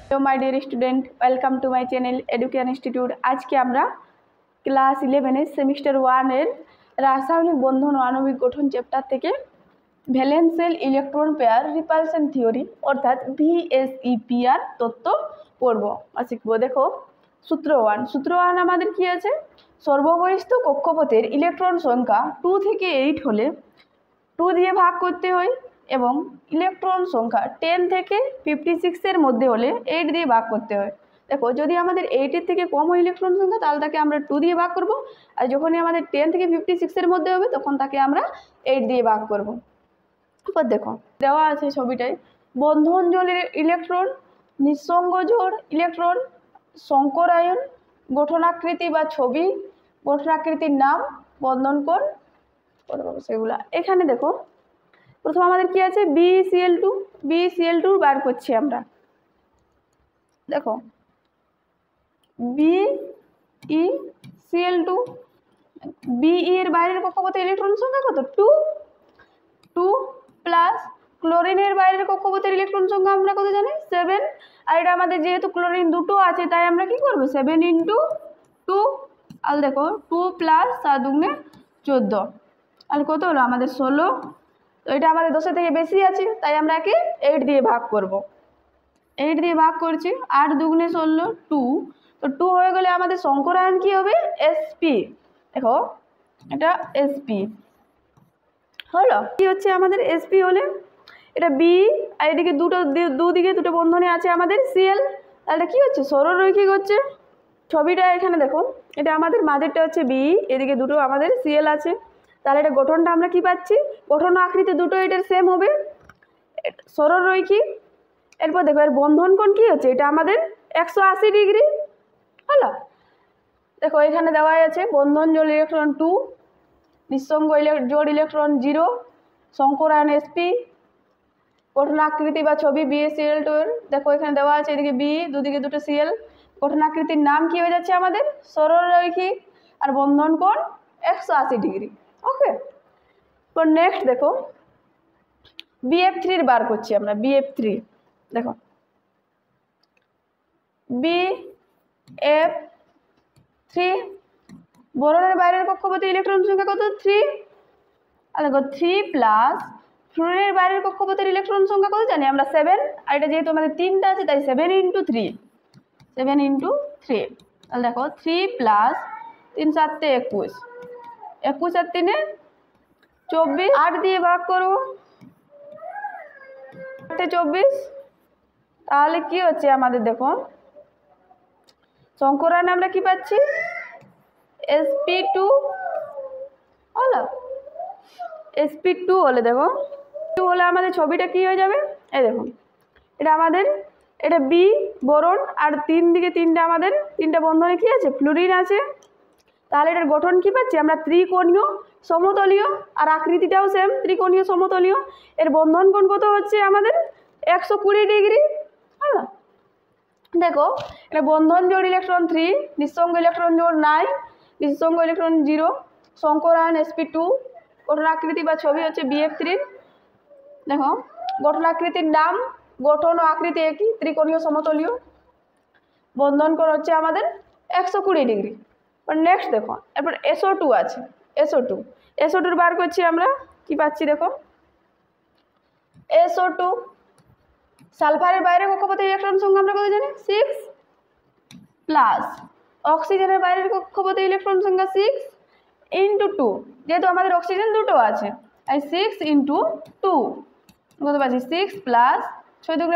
Hello my dear student, welcome to my channel education institute. आज के আমরা class 11 semester 1 এর রাসায়নিক বন্ধন ও আণবিক গঠন চ্যাপ্টার থেকে ভ্যালেন্সিয়াল ইলেকট্রন পেয়ার রিপালশন থিওরি অর্থাৎ ভিএসইপিআর তত্ত্ব পড়ব বা শিখব। দেখো সূত্র 1 আমাদের কি আছে, সর্ববহিস্থ কক্ষপথের ইলেকট্রন সংখ্যা 2 থেকে 8 হলে 2 দিয়ে ভাগ করতে হয় এবং ইলেকট্রন সংখ্যা 10 থেকে 56 এর মধ্যে হলে 8 দিয়ে ভাগ করতে হয়। দেখো যদি আমাদের 8 এর থেকে কম হয় ইলেকট্রন সংখ্যা তাহলে তাকে আমরা 2 দিয়ে ভাগ করব, আর যখনই আমাদের 10 থেকে 56 এর মধ্যে হবে তখন তাকে আমরা 8 দিয়ে ভাগ করব। এবার দেখো দেওয়া আছে ছবিটায় বন্ধন জোড়ের ইলেকট্রন, নিঃসঙ্গ জোড় ইলেকট্রন, সংকরায়ন, গঠনাকৃতি বা ছবি, গঠনাকৃতির নাম, বন্ধন কোণ সেগুলা। এখানে দেখো প্রথম আমাদের কি আছে BeCl2 বার করছি আমরা। দেখো BeCl2 Be এর বাইরের কক্ষপথে ইলেকট্রন সংখ্যা কত 2 প্লাস ক্লোরিনের বাইরের কক্ষপথের ইলেকট্রন সংখ্যা আমরা কত জানি 7, আর এটা আমাদের যেহেতু ক্লোরিন দুটো আছে তাই আমরা কি করব 7 × 2, আর দেখো 2 প্লাস 7 × 14, আর কত হলো আমাদের 16। তো এটা আমাদের 10 থেকে বেশি আছে তাই আমরা একে 8 দিয়ে ভাগ করব। 8 দিয়ে ভাগ করছি, 8 × 2 = 16, 2। তো 2 হয়ে গেলে আমাদের সংকরায়ন কি হবে sp। দেখো এটা sp হলো। কি হচ্ছে আমাদের sp হলে এটা b, আর এদিকে দুদিকে দুটো বন্ধনে আছে আমাদের cl, তাহলে কি হচ্ছে সরলরৈখিক হচ্ছে। ছবিটা এখানে দেখো এটা আমাদের মাঝেরটা হচ্ছে b, এদিকে দুটো আমাদের cl আছে, তাহলে এটা গঠনটা আমরা কি পাচ্ছি, গঠন ও আকৃতি দুটো এটার সেম হবে, সরলরৈখিক। এরপর দেখো এর বন্ধন কোণ কি হচ্ছে, এটা আমাদের 180 ডিগ্রি হলো। দেখো এখানে দেওয়া আছে বন্ধন জোড় ইলেকট্রন 2, নিঃসঙ্গ জোড় ইলেকট্রন 0, সংকরায়ন sp, গঠনাকৃতি বা ছবি BeCl2 এর। দেখো এখানে দেওয়া আছে এদিকে b, দুদিকে দুটো cl, গঠনাকৃতির নাম কি হয়ে যাচ্ছে আমাদের সরলরৈখিক, আর বন্ধন কোণ 180 ডিগ্রি। ওকে, তো নেক্সট দেখো BF3 বার করছি আমরা। BF3 দেখো BF3 বোরনের বাইরের কক্ষপথে ইলেকট্রন সংখ্যা কত 3, আর দেখো 3 প্লাস ফ্লুরিনের বাইরের কক্ষপথের ইলেকট্রন সংখ্যা কত জানি আমরা 7, আর এটা যেহেতু আমাদের 3টা আছে তাই 7 × 3, তাহলে দেখো 3 প্লাস 3 7 21, 21 আর 3 24, 8 দিয়ে ভাগ করবো 24, তাহলে কি হচ্ছে আমাদের দেখো সংকরায়নে আমরা কি পাচ্ছি sp2 হলো। sp2 হলে দেখো 2 হলে আমাদের ছবিটা কি হয়ে যাবে, এই দেখো এটা আমাদের এটা b বোরন, আর 3 দিকে 3টা আমাদের 3টা বন্ধনে কি আছে ফ্লুরিন আছে, তাহলে এটার গঠন কি পাচ্ছি আমরা ত্রিকোণীয় সমতলীয়, আর আকৃতিটাও সেম ত্রিকোণীয় সমতলীয়। এর বন্ধন কোণ কত হচ্ছে আমাদের 120 ডিগ্রি হলো। দেখো এটা বন্ধন জোড় ইলেকট্রন 3, নিঃসঙ্গ ইলেকট্রন জোড় 9, নিঃসঙ্গ ইলেকট্রন 0, সংকরায়ন sp2, গঠনাকৃতি বা ছবি হচ্ছে BF3। দেখো গঠনাকৃতির নাম, গঠন ও আকৃতি একই ত্রিকোণীয় সমতলীয়, বন্ধন কোণ হচ্ছে আমাদের 120 ডিগ্রি। নেক্সট দেখো এরপর SO2 আছে, SO2 বার করছি আমরা, কি পাচ্ছি দেখো SO2 সালফারের বাইরে কক্ষপথে ইলেকট্রন সংখ্যা আমরা কত জানি 6, প্লাস অক্সিজেনের বাইরের কক্ষপথে ইলেকট্রন সংখ্যা 6 × 2, যেহেতু আমাদের অক্সিজেন দুটো আছে তাই 6 × 2 কত পাচ্ছি 6 প্লাস 6 × 2 =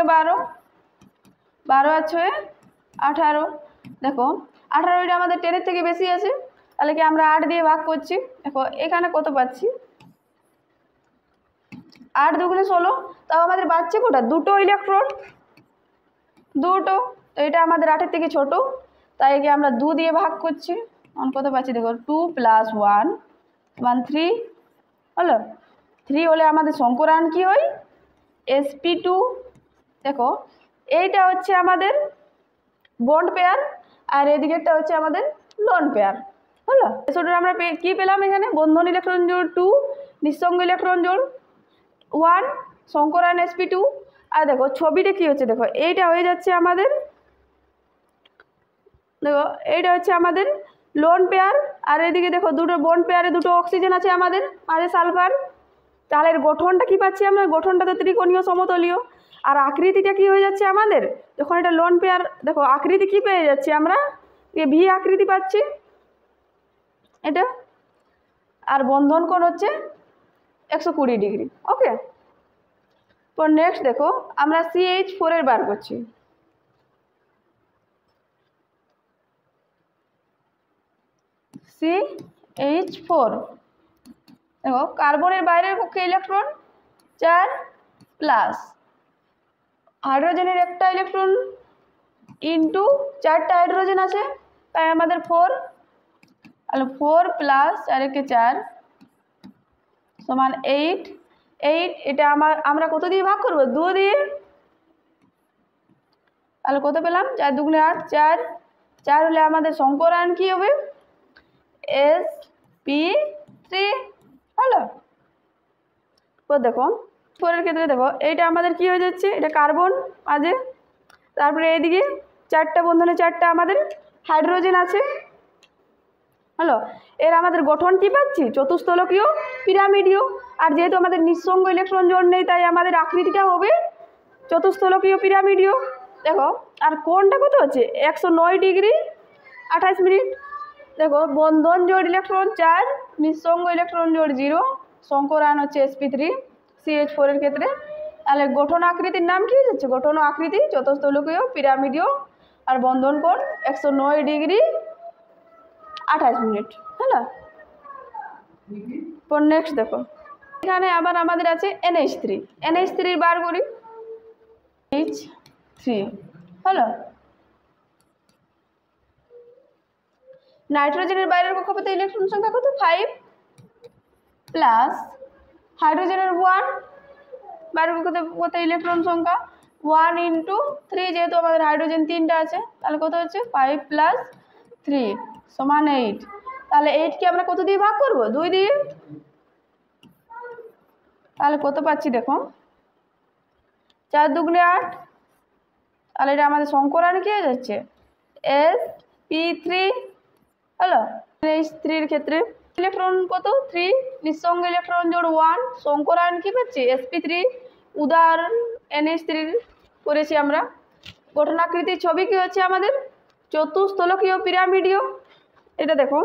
12 আর 6 18। দেখো 18 এটা আমাদের 10 এর থেকে বেশি আছে, তাহলে কি আমরা 8 দিয়ে ভাগ করছি। দেখো এখানে কত পাচ্ছি 8 × 2 = 16, তাও আমাদের বাচ্চা কোটা দুটো ইলেকট্রন, দুটো, তো এটা আমাদের 8 এর থেকে ছোট তাই কি আমরা 2 দিয়ে ভাগ করছি। কত পাচ্ছি দেখো 2 + 1 = 3 হলো। 3 হলে আমাদের সংকরায়ন কি হয় sp2। দেখো এইটা হচ্ছে আমাদের বন্ড পেয়ার, আর এদিকেরটা হচ্ছে আমাদের লোন পেয়ার হলো। সেটা আমরা কি পেলাম এখানে বন্ধন ইলেকট্রন জোড় 2, নিঃসঙ্গ ইলেকট্রন জোড় 1, সংকরায়ন sp2, আর দেখো ছবিটা কি হচ্ছে, দেখো এইটা হয়ে যাচ্ছে আমাদের, দেখো এইটা হচ্ছে আমাদের লোন পেয়ার, আর এদিকে দেখো দুটো বন্ড পেয়ারে দুটো অক্সিজেন আছে আমাদের, মাঝে সালফার। তাহলে এর গঠনটা কি পাচ্ছি আমরা, গঠনটা তো ত্রিকোণীয় সমতলীয়। আর আকৃতিটা কি হয়ে যাচ্ছে আমাদের, যখন এটা লোন পেয়ার, দেখো আকৃতি কি পেয়ে যাচ্ছি আমরা, ভি আকৃতি পাচ্ছি এটা। আর বন্ধন কোণ হচ্ছে 120 ডিগ্রি। ওকে, তো নেক্সট দেখো আমরা CH4 এর বার করছি। CH4 দেখো কার্বনের বাইরের পক্ষে ইলেকট্রন 4 প্লাস, হাইড্রোজেনের একটা ইলেকট্রন ইন্টু 4টা হাইড্রোজেন আছে, তাই আমাদের 4, তাহলে 4 প্লাস 4 সমান 8। এটা আমরা কত দিয়ে ভাগ করবো, 2 দিয়ে। তাহলে কত পেলাম, 4 দুগুণে 8, 4 হলে আমাদের সংকরায়ন কি হবে, sp3 হলো। তো দেখো 4 এর ক্ষেত্রে দেখো এইটা আমাদের কি হয়ে যাচ্ছে, এটা কার্বন মাঝে, তারপরে এইদিকে 4টা বন্ধনে 4টা আমাদের হাইড্রোজেন আছে হলো। এর আমাদের গঠন কি পাচ্ছি, চতুস্থলকীয় পিরামিডীয়। আর যেহেতু আমাদের নিঃসঙ্গ ইলেকট্রন জোড় নেই, তাই আমাদের আকৃতিটা হবে চতুস্থলকীয় পিরামিডীয়। দেখো আর কোণটা কত হচ্ছে, 109 ডিগ্রি 28 মিনিট। দেখো বন্ধন জোড় ইলেকট্রন 4, নিঃসঙ্গ ইলেকট্রন জোড় 0, সংকরায়ন হচ্ছে sp3 CH4 এর ক্ষেত্রে। তাহলে গঠন আকৃতির নাম কি হয়ে যাচ্ছে, গঠন আকৃতি চতুস্থলকীয় পিরামিডীয়, আর বন্ধন কোণ 109 ডিগ্রি 28 মিনিট, হ্যাঁ না। তো নেক্সট দেখো এখানে আবার আমাদের আছে NH3 বার করি, H3 হলো। নাইট্রোজেনের বাইরের কক্ষপথে ইলেকট্রন সংখ্যা কত, 5 প্লাস হাইড্রোজেনের 1 বাইরের কক্ষপথে ইলেকট্রন সংখ্যা 1 ইন্টু 3, যেহেতু আমাদের হাইড্রোজেন 3টা আছে, তাহলে কত হচ্ছে 5 প্লাস 3 সমান 8। তাহলে 8কে আমরা কত দিয়ে ভাগ করব, 2 দিয়ে। তাহলে কত পাচ্ছি দেখো, 4 দুগুণে 8, তাহলে এটা আমাদের সংকরায়ন কি হয়ে যাচ্ছে, sp3 হলো। NH3 এর ক্ষেত্রে ইলেকট্রন কত, 3, নিঃসঙ্গ ইলেকট্রন জোড় 1, সংকরায়ন কি পাচ্ছি sp3। উদাহরণ NH3 করেছি আমরা। গঠনাকৃতির ছবি কি হচ্ছে আমাদের, চতুস্থলকীয় পিরামিডীয়। এটা দেখো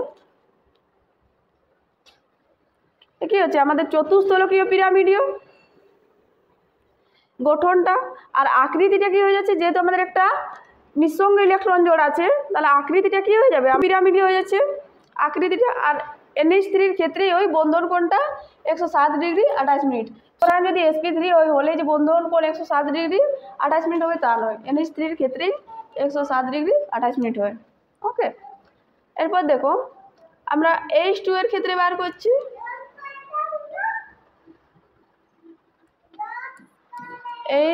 কি হচ্ছে আমাদের চতুস্থলকীয় পিরামিডীয় গঠনটা। আর আকৃতিটা কি হয়ে যাচ্ছে, যেহেতু আমাদের একটা নিঃসঙ্গ ইলেকট্রন জোড় আছে, তাহলে আকৃতিটা কি হয়ে যাবে, পিরামিডীয় হয়ে যাচ্ছে আকৃতিটা। আর NH3 এর ক্ষেত্রে ওই বন্ধন কোণটা 107 ডিগ্রি 28 মিনিট। কারণ যদি sp3 ওই হলে যে বন্ধন কোণ 107 ডিগ্রি 28 মিনিট হবে তা নয়, NH3 এর ক্ষেত্রে 107 ডিগ্রি 28 মিনিট হয়। ওকে, এরপর দেখো আমরা H2 এর ক্ষেত্রে বার করছি।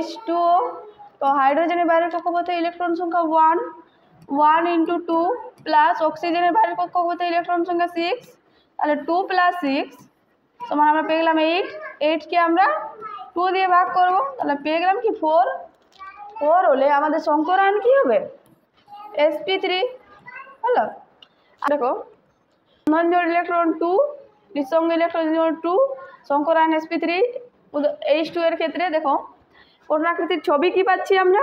H2O, তো হাইড্রোজেনের বাইরের কক্ষপথে ইলেকট্রন সংখ্যা 1 ইন্টু 2 প্লাস অক্সিজেনের বাইরের কক্ষপথে ইলেকট্রন সংখ্যা 6, তাহলে 2 প্লাস 6 সমান আমরা পেয়ে গেলাম 8কে আমরা 2 দিয়ে ভাগ করব, তাহলে পেয়ে গেলাম কি 4 হলে আমাদের সংকরায়ন কি হবে, sp3 হলো। দেখো বন্ধন জোড় ইলেকট্রন 2, নিঃসঙ্গ ইলেকট্রন জোড় 2, সংকরায়ন sp3। H2 এর ক্ষেত্রে দেখো গঠনাকৃতির ছবি কি পাচ্ছি আমরা,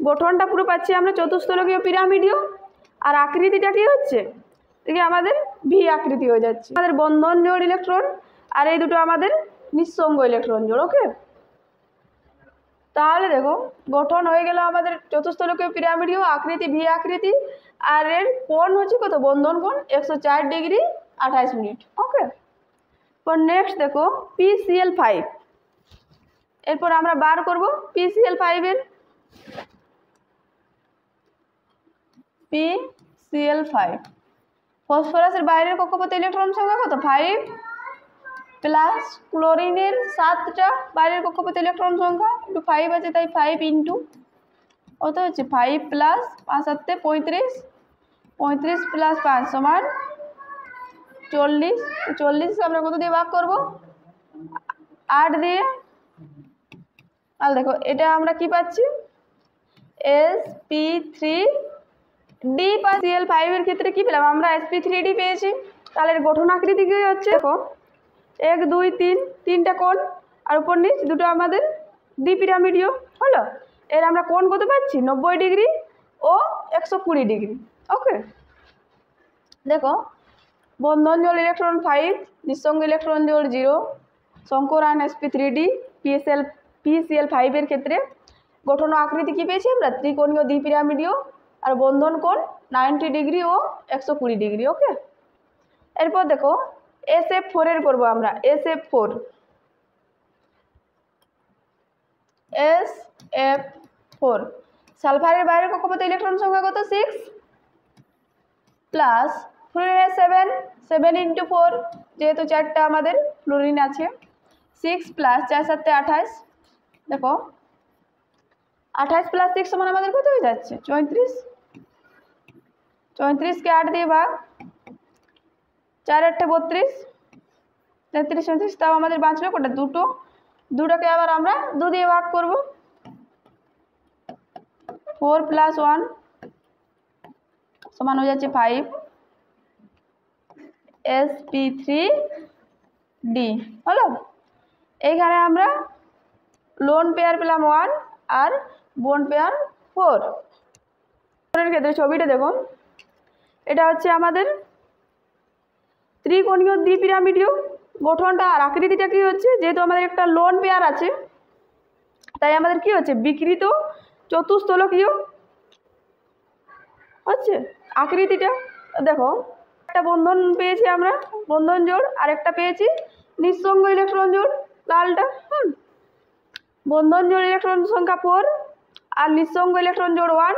গঠনটা পুরো পাচ্ছি আমরা চতুস্থলকীয় পিরামিডীয়। আর আকৃতিটা কি হচ্ছে, দেখি আমাদের ভি আকৃতি হয়ে যাচ্ছে, আমাদের বন্ধন জোড় ইলেকট্রন, আর এই দুটো আমাদের নিঃসঙ্গ ইলেকট্রন জোড়। ওকে, তাহলে দেখো গঠন হয়ে গেল আমাদের চতুস্থলকীয় পিরামিডীয়, আকৃতি ভি আকৃতি, আর এর কোণ হচ্ছে কত, বন্ধন কোণ 104 ডিগ্রি 28 মিনিট। ওকে, তো নেক্সট দেখো PCl5। এরপর আমরা বার করব PCl5 এর, PCl5 ফসফরাসের বাইরের কক্ষপথে ইলেকট্রন সংখ্যা কত, 5 প্লাস ক্লোরিনের 7টা বাইরের কক্ষপথে ইলেকট্রন সংখ্যা, একটু 5 আছে তাই 5 ইন্টু কত হচ্ছে 5 প্লাস 5 7 35 প্লাস 5 সমান 40। 40 আমরা কত দিয়ে ভাগ করব, 8 দিয়ে। আর দেখো এটা আমরা কি পাচ্ছি, sp3d Cl5 এর ক্ষেত্রে কি পেলাম আমরা, sp3d পেয়েছি। তাহলে এর গঠন আকৃতি কি হচ্ছে, দেখো 1 2 3 তিনটা কোণ আর উপর নিচ দুটো আমাদের দ্বিপিরামিডীয় হলো। এর আমরা কোণ কত পাচ্ছি, 90 ডিগ্রি ও 120 ডিগ্রি। ওকে, দেখো বন্ধন জোড় ইলেকট্রন 5, নিঃসঙ্গ ইলেকট্রন জোড় 0, শঙ্কর আয়ন sp3d PCl5 এর ক্ষেত্রে গঠন আকৃতি কি পেয়েছি আমরা, ত্রিকোণীয় দ্বিপিরামিডীয় আর বন্ধন কোণ 90 ডিগ্রি ও 120 ডিগ্রি। ওকে, এরপর দেখো SF4 এর করবো আমরা, SF4 সালফারের বাইরের কক্ষপথে ইলেকট্রন সংখ্যা কত, 6 প্লাস ফ্লুরিনের 7 × 4 যেহেতু 4টা আমাদের ফ্লুরিন আছে, 6 প্লাস 4 7 28, দেখো 28 প্লাস 6 সমান আমাদের কত হয়ে যাচ্ছে, 34। 34কে 8 দিয়ে ভাগ, 4 8 32, 33 34, তাও আমাদের বাঁচলো কোটা, দুটোকে আবার আমরা 2 দিয়ে ভাগ করব, 4 + 1 সমান হয়ে যাচ্ছে 5 sp3d হলো। এইখানে আমরা লোন পেয়ার পেলাম 1 আর বোন পেয়ার 4। এর ক্ষেত্রে ছবিটা দেখো, এটা হচ্ছে আমাদের ত্রিকোণীয় দ্বিপিরামিডীয় গঠনটা আর আকৃতিটা কি হচ্ছে, যেহেতু আমাদের একটা লোন পেয়ার আছে তাই আমাদের কি হচ্ছে, বিকৃত চতুস্তলকীয় হচ্ছে আকৃতিটা। দেখো একটা বন্ধন পেয়েছি আমরা, বন্ধন জোড়, আর একটা পেয়েছি নিঃসঙ্গ ইলেকট্রন জোড় লালটা। বন্ধন জোড় ইলেকট্রন সংখ্যা 4 আর নিঃসঙ্গ ইলেকট্রন জোড় 1,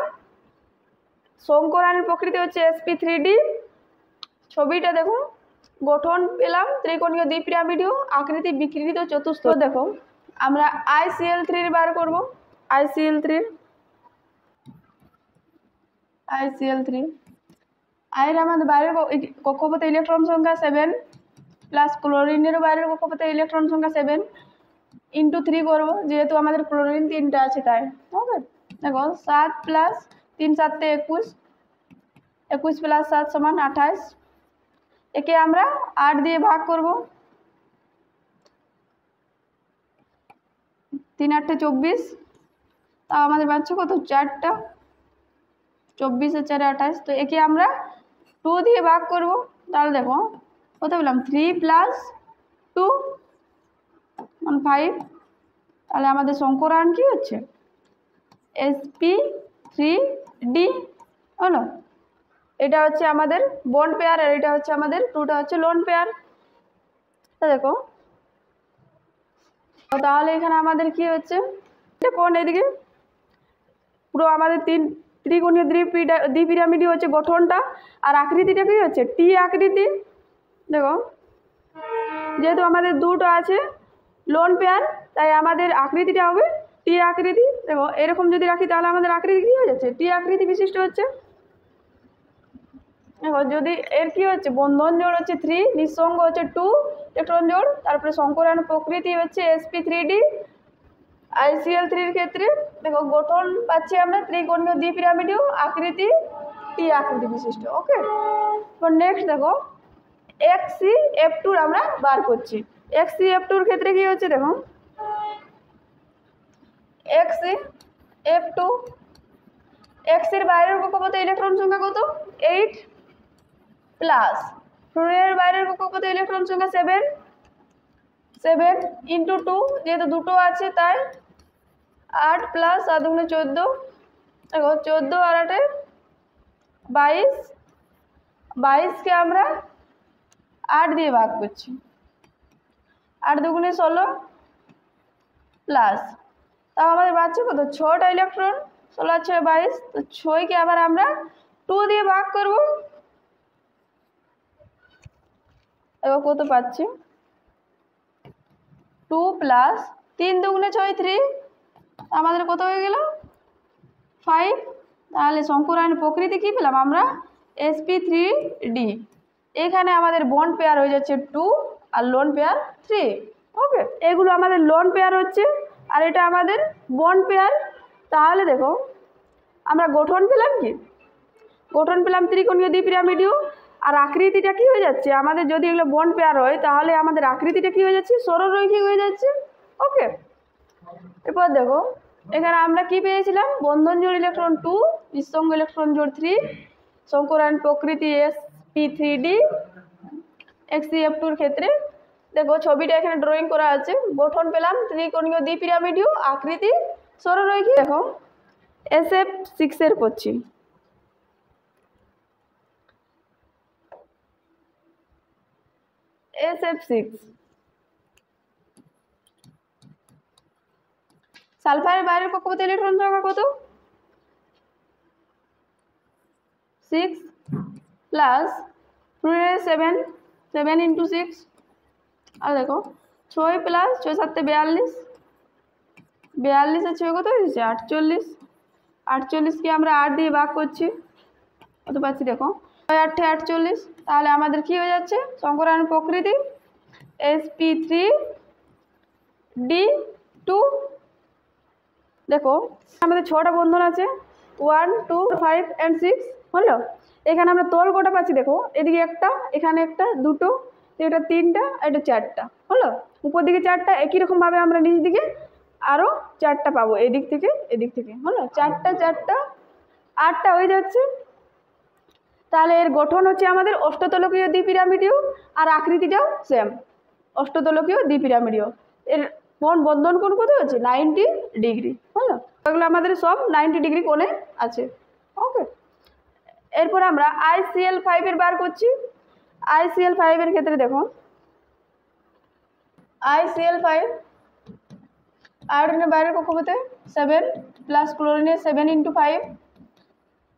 শঙ্কর আয়নের প্রকৃতি হচ্ছে sp3d। ছবিটা দেখো, গঠন পেলাম ত্রিকোণীয় দ্বিপিরামিডীয়, আকৃতি বিকৃত চতুস্থ। দেখো আমরা ICl3 বার করব, ICl3 আয়ের আমাদের বাইরের কক্ষপথে ইলেকট্রন সংখ্যা 7 প্লাস ক্লোরিনের বাইরের কক্ষপথে ইলেকট্রন সংখ্যা 7 × 3 করবো, যেহেতু আমাদের ক্লোরিন 3টা আছে তাই। ওকে, দেখো 7 প্লাস 3 7 21, 21 প্লাস 7 সমান 28, একে আমরা 8 দিয়ে ভাগ করব, 3 8 24, তাও আমাদের বাচ্চা কত, 4টা, 24 আর 4 28, তো একে আমরা 2 দিয়ে ভাগ করব। তাহলে দেখো কত পেলাম, 3 + 2 5, তাহলে আমাদের শঙ্কর আয়ন কি হচ্ছে, sp3d হলো। এটা হচ্ছে আমাদের বন্ড পেয়ার আর এটা হচ্ছে আমাদের 2টা হচ্ছে লোন পেয়ার। তা দেখো তাহলে এখানে আমাদের কি হচ্ছে, কোন এদিকে পুরো আমাদের ত্রিকোণীয় দ্বিপিরামিডীয় হচ্ছে গঠনটা আর আকৃতিটা কি হচ্ছে, টি আকৃতি। দেখো যেহেতু আমাদের দুটো আছে লোন পেয়ার তাই আমাদের আকৃতিটা হবে টি আকৃতি। দেখো এরকম যদি রাখি তাহলে আমাদের আকৃতি কি হয়ে যাচ্ছে, টি আকৃতি বিশিষ্ট হচ্ছে। দেখো যদি এর কি হচ্ছে, বন্ধন জোড় হচ্ছে 3, নিঃসঙ্গ হচ্ছে 2 ইলেকট্রন জোড়, তারপরে শঙ্কর আয়ন প্রকৃতি হচ্ছে sp3d। ICl3 এর ক্ষেত্রে দেখো গঠন পাচ্ছি আমরা ত্রিকোণীয় দ্বিপিরামিডীয়, আকৃতি টি আকৃতি বিশিষ্ট। ওকে, তো নেক্সট দেখো XCF2 আমরা বার করছি। XCF2 এর ক্ষেত্রে কি হচ্ছে, দেখো XCF2 X এর বাইরের কক্ষপথে ইলেকট্রন সংখ্যা কত, 8 প্লাস ফ্লুরিনের বাইরের কক্ষপথে ইলেকট্রন সংখ্যা 7 × 2, যেহেতু দুটো আছে তাই 8 প্লাস 7 × 14, দেখো 14 আর 8 22, 22কে আমরা 8 দিয়ে ভাগ করছি, 8 2 × 16 প্লাস, তাও আমাদের বাচ্চা কত, 6টা ইলেকট্রন, 16 আর 6 22, তো 6কে আবার আমরা 2 দিয়ে ভাগ করব। এবার কত পাচ্ছি, 2 প্লাস 3 2 × 6 3, আমাদের কত হয়ে গেল 5। তাহলে শঙ্কর আয়নের প্রকৃতি কি পেলাম আমরা, sp3d। এখানে আমাদের বন্ড পেয়ার হয়ে যাচ্ছে 2 আর লোন পেয়ার 3। ওকে, এগুলো আমাদের লোন পেয়ার হচ্ছে আর এটা আমাদের বন্ড পেয়ার। তাহলে দেখো আমরা গঠন পেলাম কি, গঠন পেলাম ত্রিকোণীয় দ্বিপিরামিডীয়। আর আকৃতিটা কি হয়ে যাচ্ছে আমাদের, যদি এগুলো বন্ড পেয়ার হয় তাহলে আমাদের আকৃতিটা কি হয়ে যাচ্ছে, সরলরৈখিক হয়ে যাচ্ছে। ওকে, এরপর দেখো এখানে আমরা কি পেয়েছিলাম, বন্ধন জোড় ইলেকট্রন 2, নিঃসঙ্গ ইলেকট্রন জোড় 3, সংকরায়ন প্রকৃতি sp3d xcf2 এর ক্ষেত্রে দেখো ছবিটা এখানে ড্রয়িং করা আছে। গঠন পেলাম ত্রিকোণীয় দ্বিপিরামিডীয়, আকৃতি সরলরৈখিক। দেখো SF6 এর করছি, SF6 সালফারের বাইরের কক্ষপথে ইলেকট্রন সংখ্যা কত, 6 প্লাস ফ্লুরিনের 7, 7 × 6। আর দেখো 6 প্লাস 6 7 42, 42 আর 6 কত হয়েছে 48, 48কে আমরা 8 দিয়ে ভাগ করছি, কত পাচ্ছি দেখো 8 48। তাহলে আমাদের কি হয়ে যাচ্ছে, সংকরায়ন প্রকৃতি sp3d2। দেখো আমাদের 6টা বন্ধন আছে, 1 2 5 and 6 হলো। এখানে আমরা তল কটা পাচ্ছি দেখো, এদিকে একটা, এখানে একটা, দুটো, এটা 3টা, এটা 4টা হলো। উপর দিকে 4টা, একই রকমভাবে আমরা নিচ দিকে আরও 4টা পাবো, এদিক থেকে এদিক থেকে হলো। 4টা 4টা 8টা হয়ে যাচ্ছে। তাহলে এর গঠন হচ্ছে আমাদের অষ্টতলকীয় দ্বিপিরামিডীয়, আর আকৃতিটাও সেম অষ্টতলকীয় দ্বিপিরামিডীয়। এর বন্ধন কোণ কত আছে, 90 ডিগ্রি হলো। এগুলো আমাদের সব 90 ডিগ্রি কোণে আছে। ওকে, এরপর আমরা ICl5 এর বার করছি। ICl5 এর ক্ষেত্রে দেখো ICl5 আয়োডিনের বাইরের কক্ষপথে 7 প্লাস ক্লোরিনের 7 × 5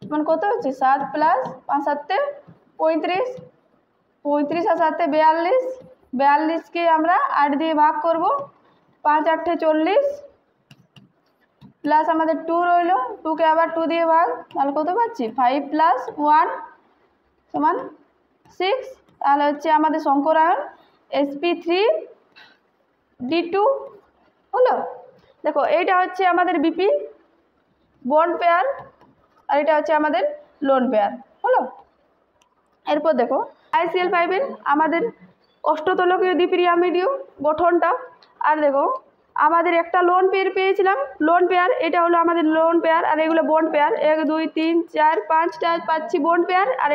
মানে কত হচ্ছে 7 প্লাস 5 7 35, 35 আর 7 42, 42কে আমরা 8 দিয়ে ভাগ করব, 5 8 40 প্লাস আমাদের 2 রইল, 2কে আবার 2 দিয়ে ভাগ, তাহলে কত পাচ্ছি 5 প্লাস 1 সমান 6। তাহলে হচ্ছে আমাদের সংকরায়ন sp3d2 হলো। দেখো এইটা হচ্ছে আমাদের বিপি বন্ড পেয়ার, আর এটা হচ্ছে আমাদের লোন পেয়ার হলো। এরপর দেখো ICl5 এর আমাদের অষ্টতলকীয় দ্বিপিরামিডীয় গঠনটা। আর দেখো আমাদের একটা লোন পেয়ার পেয়েছিলাম, লোন পেয়ার, এটা হলো আমাদের লোন পেয়ার, আর এগুলো বন্ড পেয়ার। 1 2 3 4 5টা পাচ্ছি বন্ড পেয়ার, আর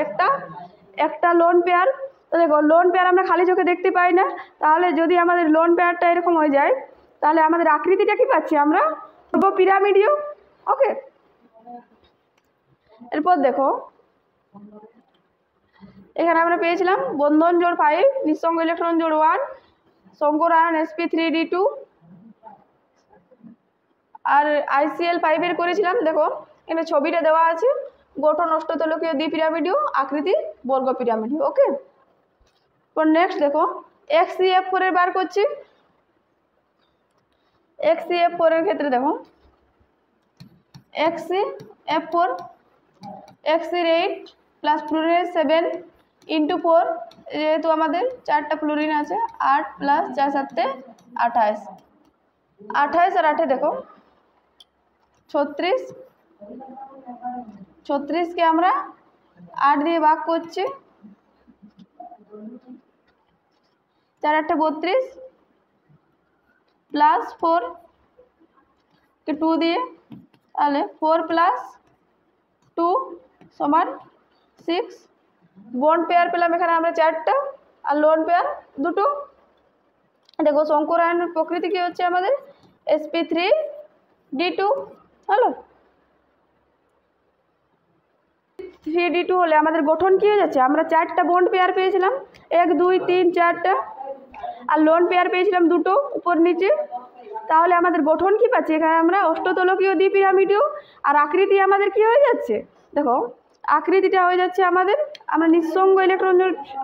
একটা লোন পেয়ার। তো দেখো লোন পেয়ার আমরা খালি চোখে দেখতে পাই না, তাহলে যদি আমাদের লোন পেয়ারটা এরকম হয়ে যায় তাহলে আমাদের আকৃতিটা কি পাচ্ছি আমরা, পিরামিডীয়। ওকে, এরপর দেখো এখানে আমরা পেয়েছিলাম বন্ধন জোড় 5, নিঃসঙ্গ ইলেকট্রন জোড় 1, সংকরায়ন sp3d2। আর ICl5 এর করেছিলাম, দেখো এখানে ছবিটা দেওয়া আছে, গঠন অষ্টতলকীয় দ্বিপিরামিডীয়, আকৃতি বর্গ পিরামিডীয়। ওকে, পর নেক্সট দেখো XCF4 এর বার করছি। XCF4 এর ক্ষেত্রে দেখো XCF4 XC8 প্লাস ফ্লুরিনের 7 × 4, যেহেতু আমাদের 4টা ফ্লুরিন আছে, 8 প্লাস 4 7 28, 28 আর 8 দেখো 36, 36কে আমরা 8 দিয়ে ভাগ করছি, 4 8 32 প্লাস 4 কে 2 দিয়ে, তাহলে 4 প্লাস 2 সমান 6। বন্ড পেয়ার পেলাম এখানে আমরা 4টা, আর লোন পেয়ার 2টো। দেখো সংকরায়নের প্রকৃতি কি হচ্ছে আমাদের sp3d2 হলো। 3d2 হলে আমাদের গঠন কি হয়ে যাচ্ছে, আমরা 4টা বন্ড পেয়ার পেয়েছিলাম, 1 2 3 4টা, আর লোন পেয়ার পেয়েছিলাম 2টো উপর নিচে। তাহলে আমাদের গঠন কি পাচ্ছি, এখানে আমরা অষ্টতলকীয় দ্বিপিরামিডীয়, আর আকৃতি আমাদের কি হয়ে যাচ্ছে, দেখো আকৃতিটা হয়ে যাচ্ছে আমাদের, আমরা নিঃসঙ্গ ইলেকট্রন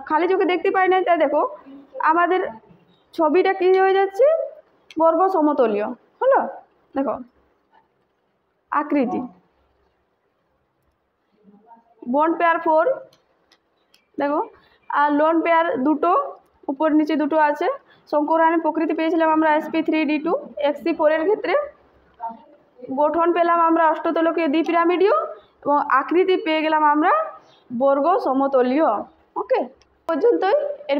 খালি চোখে দেখতে পাই না, তাই দেখো আমাদের ছবিটা কি হয়ে যাচ্ছে, বর্গ সমতলীয় হলো। দেখো আকৃতি বন্ড পেয়ার 4 দেখো, আর লোন পেয়ার 2টো উপর নিচে দুটো আছে। শঙ্করায়নের প্রকৃতি পেয়েছিলাম আমরা sp3d2, xc4 এর ক্ষেত্রে গঠন পেলাম আমরা অষ্টতলকীয় দ্বিপিরামিডীয় এবং আকৃতি পেয়ে গেলাম আমরা বর্গ সমতলীয়। ওকে, পর্যন্তই। এর